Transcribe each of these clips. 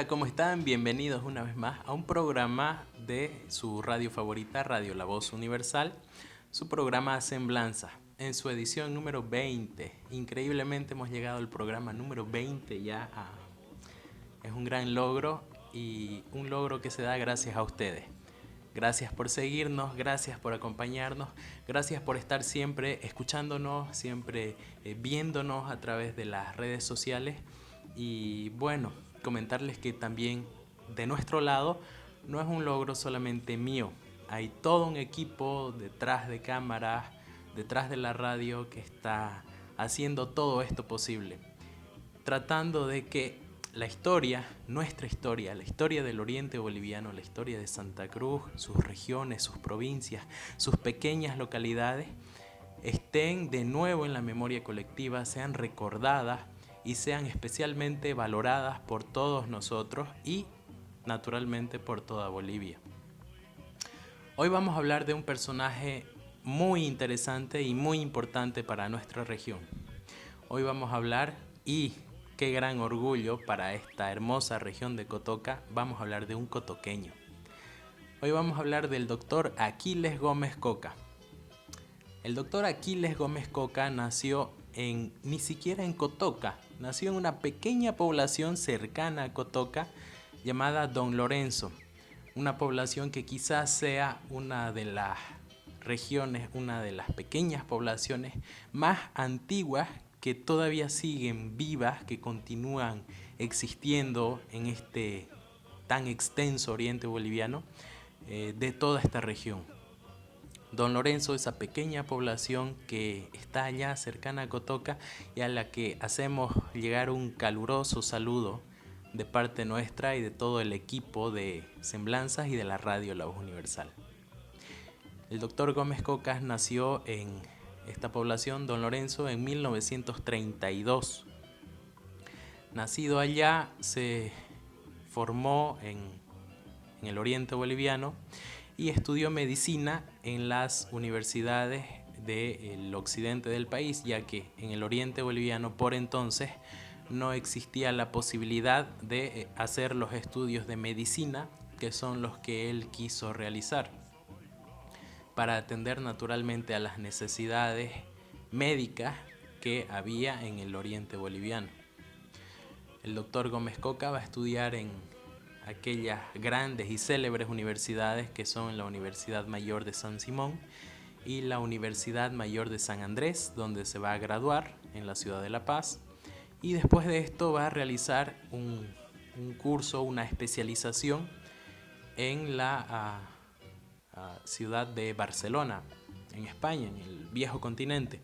Hola, ¿cómo están? Bienvenidos una vez más a un programa de su radio favorita, Radio La Voz Universal, su programa Semblanza, en su edición número 20. Increíblemente hemos llegado al programa número 20 ya. Es un gran logro y un logro que se da gracias a ustedes. Gracias por seguirnos, gracias por acompañarnos, gracias por estar siempre escuchándonos, siempre viéndonos a través de las redes sociales. Y bueno, comentarles que también de nuestro lado no es un logro solamente mío. Hay todo un equipo detrás de cámaras, detrás de la radio que está haciendo todo esto posible, tratando de que la historia, nuestra historia, la historia del oriente boliviano, la historia de Santa Cruz, sus regiones, sus provincias, sus pequeñas localidades, estén de nuevo en la memoria colectiva, sean recordadas y sean especialmente valoradas por todos nosotros y naturalmente por toda Bolivia. Hoy vamos a hablar de un personaje muy interesante y muy importante para nuestra región. Hoy vamos a hablar, y qué gran orgullo para esta hermosa región de Cotoca, vamos a hablar de un cotoqueño. Hoy vamos a hablar del doctor Aquiles Gómez Coca. El doctor Aquiles Gómez Coca nació ni siquiera en Cotoca, nació en una pequeña población cercana a Cotoca llamada Don Lorenzo, una población que quizás sea una de las regiones, una de las pequeñas poblaciones más antiguas que todavía siguen vivas, que continúan existiendo en este tan extenso oriente boliviano de toda esta región. Don Lorenzo, esa pequeña población que está allá cercana a Cotoca y a la que hacemos llegar un caluroso saludo de parte nuestra y de todo el equipo de Semblanzas y de la radio La Voz Universal. El doctor Gómez Cocas nació en esta población, Don Lorenzo, en 1932. Nacido allá, se formó en el oriente boliviano y estudió medicina en las universidades del occidente del país, ya que en el oriente boliviano por entonces no existía la posibilidad de hacer los estudios de medicina, que son los que él quiso realizar, para atender naturalmente a las necesidades médicas que había en el oriente boliviano. El doctor Gómez Coca va a estudiar en aquellas grandes y célebres universidades que son la Universidad Mayor de San Simón y la Universidad Mayor de San Andrés, donde se va a graduar en la ciudad de La Paz, y después de esto va a realizar un curso, una especialización en la ciudad de Barcelona, en España, en el viejo continente.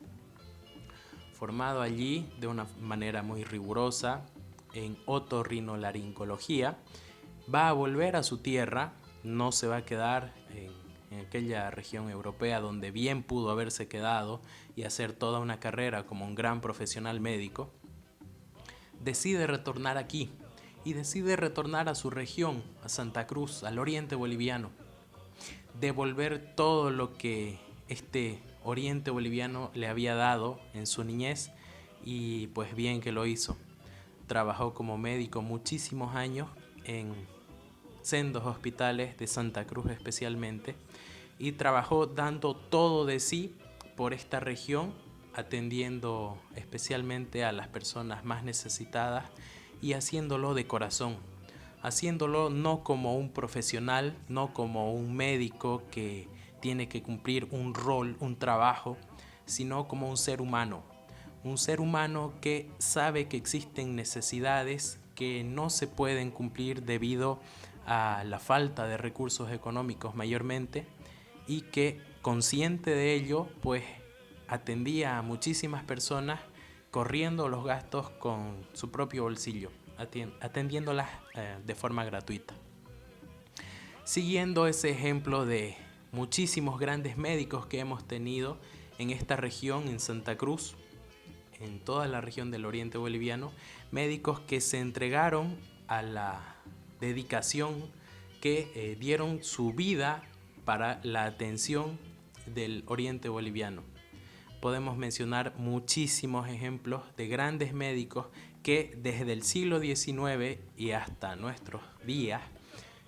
Formado allí de una manera muy rigurosa en otorrinolaringología, va a volver a su tierra, no se va a quedar en aquella región europea donde bien pudo haberse quedado y hacer toda una carrera como un gran profesional médico. Decide retornar aquí y decide retornar a su región, a Santa Cruz, al oriente boliviano, devolver todo lo que este oriente boliviano le había dado en su niñez, y pues bien que lo hizo. Trabajó como médico muchísimos años en sendos hospitales de Santa Cruz especialmente, y trabajó dando todo de sí por esta región, atendiendo especialmente a las personas más necesitadas y haciéndolo de corazón, haciéndolo no como un profesional, no como un médico que tiene que cumplir un rol, un trabajo, sino como un ser humano que sabe que existen necesidades que no se pueden cumplir debido a la falta de recursos económicos mayormente, y que consciente de ello pues atendía a muchísimas personas corriendo los gastos con su propio bolsillo, atendiéndolas de forma gratuita. Siguiendo ese ejemplo de muchísimos grandes médicos que hemos tenido en esta región, en Santa Cruz, en toda la región del oriente boliviano, médicos que se entregaron a la dedicación, que dieron su vida para la atención del oriente boliviano. Podemos mencionar muchísimos ejemplos de grandes médicos que desde el siglo XIX y hasta nuestros días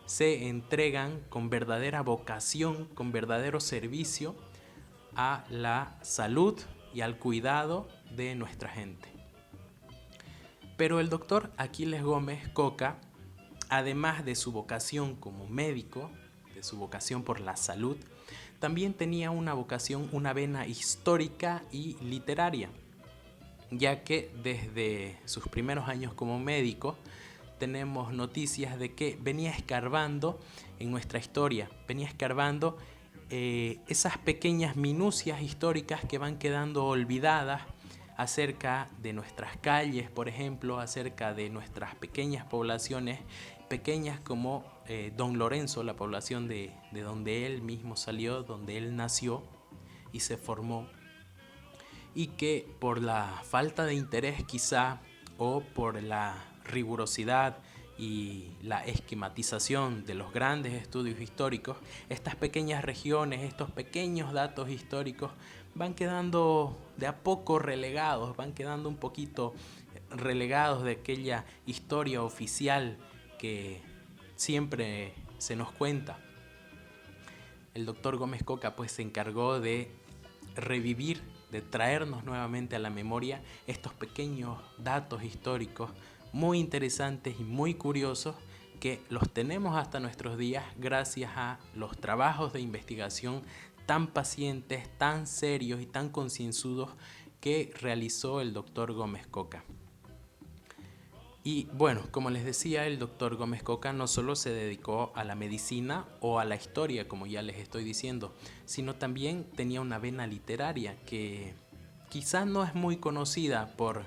se entregan con verdadera vocación, con verdadero servicio a la salud y al cuidado de nuestra gente. Pero el doctor Aquiles Gómez Coca, además de su vocación como médico, de su vocación por la salud, también tenía una vocación, una vena histórica y literaria, ya que desde sus primeros años como médico tenemos noticias de que venía escarbando en nuestra historia, venía escarbando esas pequeñas minucias históricas que van quedando olvidadas acerca de nuestras calles, por ejemplo, acerca de nuestras pequeñas poblaciones, pequeñas como Don Lorenzo, la población de donde él mismo salió, donde él nació y se formó, y que por la falta de interés quizá o por la rigurosidad y la esquematización de los grandes estudios históricos, estas pequeñas regiones, estos pequeños datos históricos van quedando de a poco relegados, van quedando un poquito relegados de aquella historia oficial que siempre se nos cuenta. El doctor Gómez Coca pues se encargó de revivir, de traernos nuevamente a la memoria estos pequeños datos históricos muy interesantes y muy curiosos que los tenemos hasta nuestros días gracias a los trabajos de investigación tan pacientes, tan serios y tan concienzudos que realizó el doctor Gómez Coca. Y bueno, como les decía, el doctor Gómez Coca no solo se dedicó a la medicina o a la historia, como ya les estoy diciendo, sino también tenía una vena literaria que quizás no es muy conocida por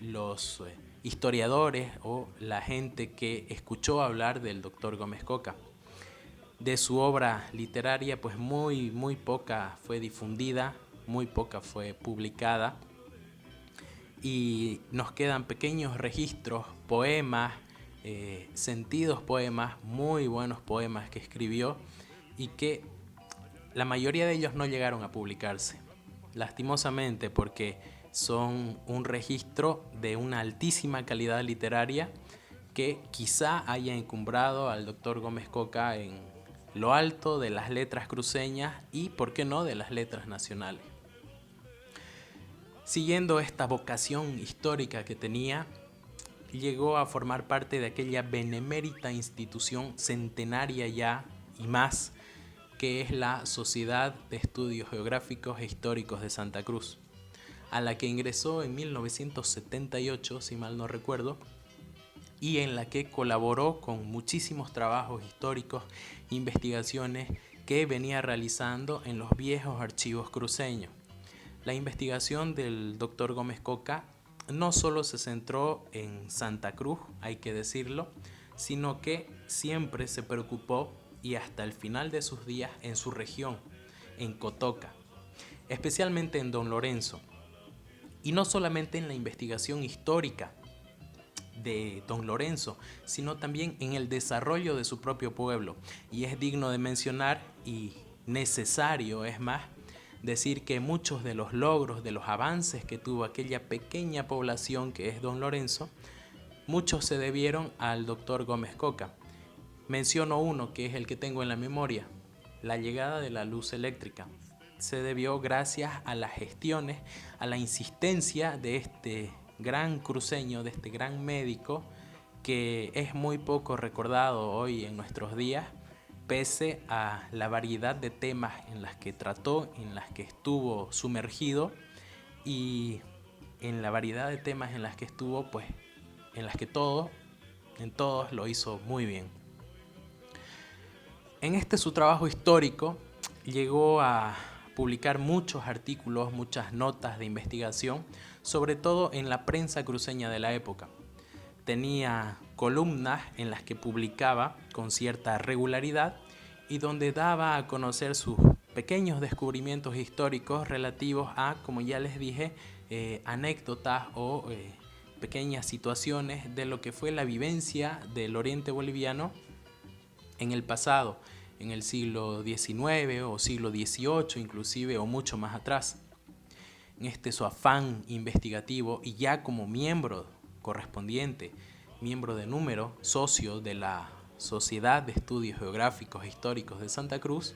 los historiadores o la gente que escuchó hablar del doctor Gómez Coca. De su obra literaria, pues muy poca fue difundida, muy poca fue publicada, y nos quedan pequeños registros, poemas, sentidos poemas, muy buenos poemas que escribió y que la mayoría de ellos no llegaron a publicarse, lastimosamente, porque son un registro de una altísima calidad literaria que quizá haya encumbrado al doctor Gómez Coca en lo alto de las letras cruceñas y, por qué no, de las letras nacionales. Siguiendo esta vocación histórica que tenía, llegó a formar parte de aquella benemérita institución centenaria ya y más, que es la Sociedad de Estudios Geográficos e Históricos de Santa Cruz, a la que ingresó en 1978, si mal no recuerdo, y en la que colaboró con muchísimos trabajos históricos, investigaciones que venía realizando en los viejos archivos cruceños. La investigación del doctor Gómez Coca no solo se centró en Santa Cruz, hay que decirlo, sino que siempre se preocupó y hasta el final de sus días en su región, en Cotoca, especialmente en Don Lorenzo. Y no solamente en la investigación histórica de Don Lorenzo, sino también en el desarrollo de su propio pueblo. Y es digno de mencionar y necesario, es más, decir que muchos de los logros, de los avances que tuvo aquella pequeña población que es Don Lorenzo, muchos se debieron al doctor Gómez Coca. Menciono uno que es el que tengo en la memoria: la llegada de la luz eléctrica. Se debió gracias a las gestiones, a la insistencia de este gran cruceño, de este gran médico, que es muy poco recordado hoy en nuestros días, pese a la variedad de temas en las que trató, en las que estuvo sumergido y en la variedad de temas en las que estuvo, pues en las que en todos lo hizo muy bien. En este su trabajo histórico llegó a publicar muchos artículos, muchas notas de investigación, sobre todo en la prensa cruceña de la época. Tenía columnas en las que publicaba con cierta regularidad y donde daba a conocer sus pequeños descubrimientos históricos relativos a, como ya les dije, anécdotas o pequeñas situaciones de lo que fue la vivencia del oriente boliviano en el pasado, en el siglo XIX o siglo XVIII inclusive, o mucho más atrás. En este su afán investigativo y ya como miembro correspondiente, miembro de número, socio de la Sociedad de Estudios Geográficos e Históricos de Santa Cruz,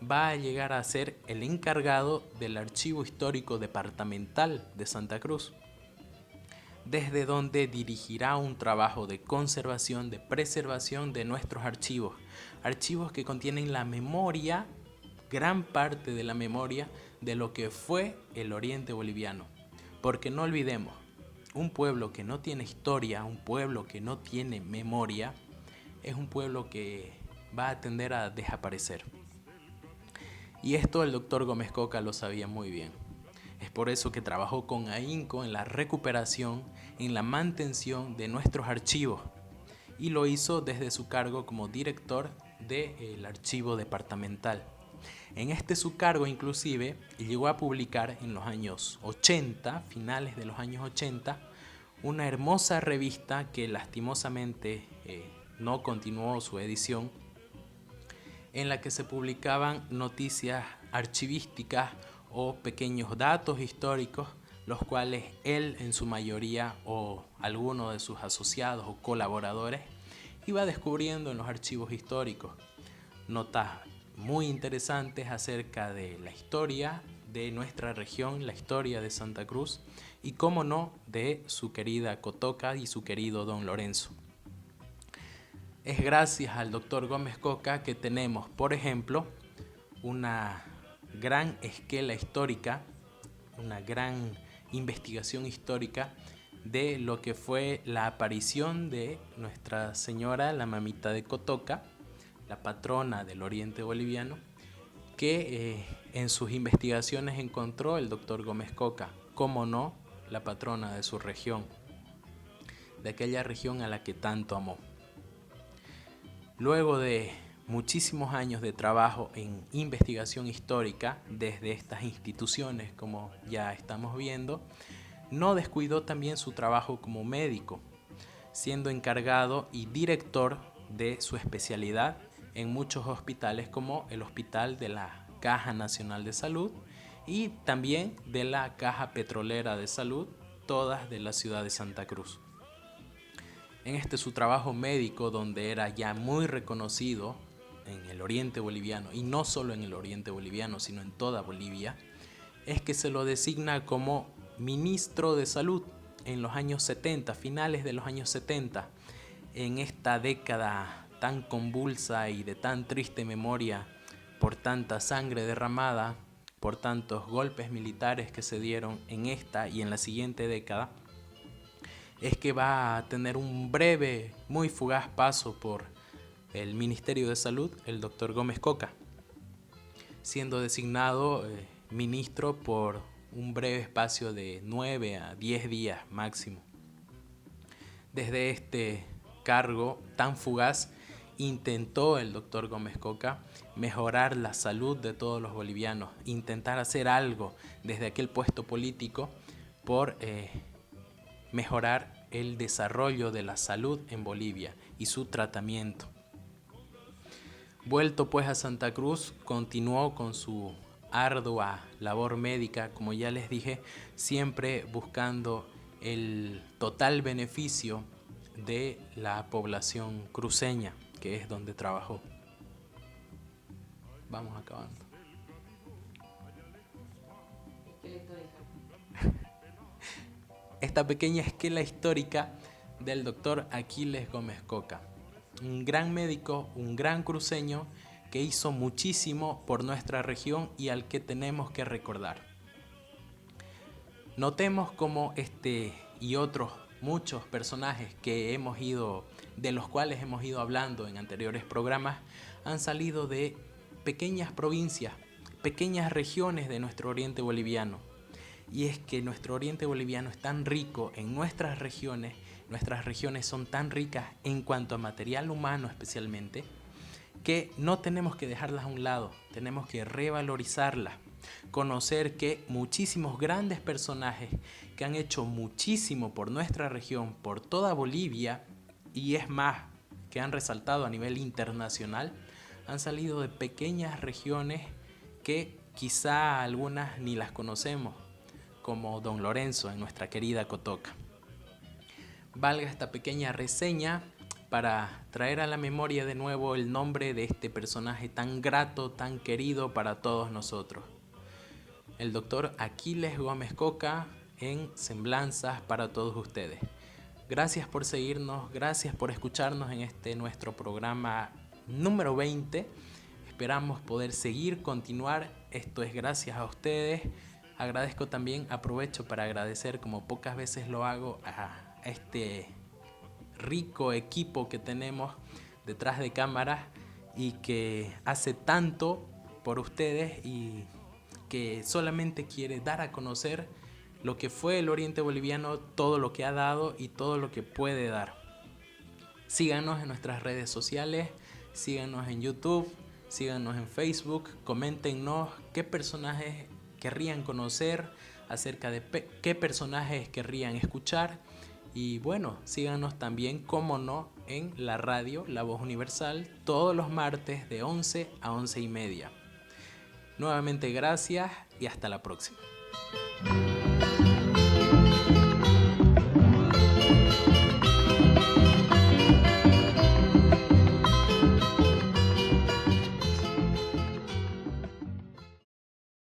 va a llegar a ser el encargado del Archivo Histórico Departamental de Santa Cruz, desde donde dirigirá un trabajo de conservación, de preservación de nuestros archivos, archivos que contienen la memoria, gran parte de la memoria de lo que fue el Oriente Boliviano. Porque no olvidemos, un pueblo que no tiene historia, un pueblo que no tiene memoria, es un pueblo que va a tender a desaparecer. Y esto el doctor Gómez Coca lo sabía muy bien. Es por eso que trabajó con ahínco en la recuperación, en la mantención de nuestros archivos, y lo hizo desde su cargo como director del archivo departamental. En su cargo inclusive llegó a publicar en los años 80, finales de los años 80, una hermosa revista que lastimosamente no continuó su edición, en la que se publicaban noticias archivísticas o pequeños datos históricos, los cuales él en su mayoría o alguno de sus asociados o colaboradores iba descubriendo en los archivos históricos. Notas muy interesantes acerca de la historia de nuestra región, la historia de Santa Cruz y, cómo no, de su querida Cotoca y su querido Don Lorenzo. Es gracias al doctor Gómez Coca que tenemos, por ejemplo, una gran esquela histórica, una gran investigación histórica de lo que fue la aparición de Nuestra Señora, la Mamita de Cotoca, la patrona del Oriente Boliviano, que en sus investigaciones encontró el doctor Gómez Coca, cómo no, la patrona de su región, de aquella región a la que tanto amó. Luego de muchísimos años de trabajo en investigación histórica desde estas instituciones, como ya estamos viendo, no descuidó también su trabajo como médico, siendo encargado y director de su especialidad en muchos hospitales, como el Hospital de la Caja Nacional de Salud y también de la Caja Petrolera de Salud, todas de la ciudad de Santa Cruz. En su trabajo médico, donde era ya muy reconocido en el Oriente Boliviano, y no solo en el Oriente Boliviano, sino en toda Bolivia, es que se lo designa como ministro de Salud en los años 70, finales de los años 70, en esta década tan convulsa y de tan triste memoria por tanta sangre derramada, por tantos golpes militares que se dieron en esta y en la siguiente década. Es que va a tener un breve, muy fugaz paso por el Ministerio de Salud, el doctor Gómez Coca, siendo designado ministro por un breve espacio de 9 a 10 días máximo. Desde este cargo tan fugaz, intentó el doctor Gómez Coca mejorar la salud de todos los bolivianos, intentar hacer algo desde aquel puesto político por mejorar el desarrollo de la salud en Bolivia y su tratamiento. Vuelto pues a Santa Cruz, continuó con su ardua labor médica, como ya les dije, siempre buscando el total beneficio de la población cruceña, que es donde trabajó. Vamos acabando. Esta pequeña esquela histórica del doctor Aquiles Gómez Coca, un gran médico, un gran cruceño que hizo muchísimo por nuestra región y al que tenemos que recordar. Notemos cómo y otros muchos personajes de los cuales hemos ido hablando en anteriores programas, han salido de pequeñas provincias, pequeñas regiones de nuestro oriente boliviano. Y es que nuestro oriente boliviano es tan rico en nuestras regiones son tan ricas en cuanto a material humano especialmente, que no tenemos que dejarlas a un lado, tenemos que revalorizarlas, conocer que muchísimos grandes personajes que han hecho muchísimo por nuestra región, por toda Bolivia, y es más, que han resaltado a nivel internacional, han salido de pequeñas regiones que quizá algunas ni las conocemos, como Don Lorenzo en nuestra querida Cotoca. valga esta pequeña reseña para traer a la memoria de nuevo el nombre de este personaje tan grato, tan querido para todos nosotros. El doctor Aquiles Gómez Coca en Semblanzas para todos ustedes. Gracias por seguirnos, gracias por escucharnos en este nuestro programa número 20. Esperamos poder seguir, continuar. Esto es gracias a ustedes. Agradezco también, aprovecho para agradecer, como pocas veces lo hago, a este rico equipo que tenemos detrás de cámaras y que hace tanto por ustedes y que solamente quiere dar a conocer lo que fue el Oriente Boliviano, todo lo que ha dado y todo lo que puede dar. Síganos en nuestras redes sociales, síganos en YouTube, síganos en Facebook, coméntenos qué personajes querrían conocer, acerca de qué personajes querrían escuchar. Y bueno, síganos también, como no, en la radio La Voz Universal, todos los martes de 11 a 11:30. Nuevamente gracias y hasta la próxima.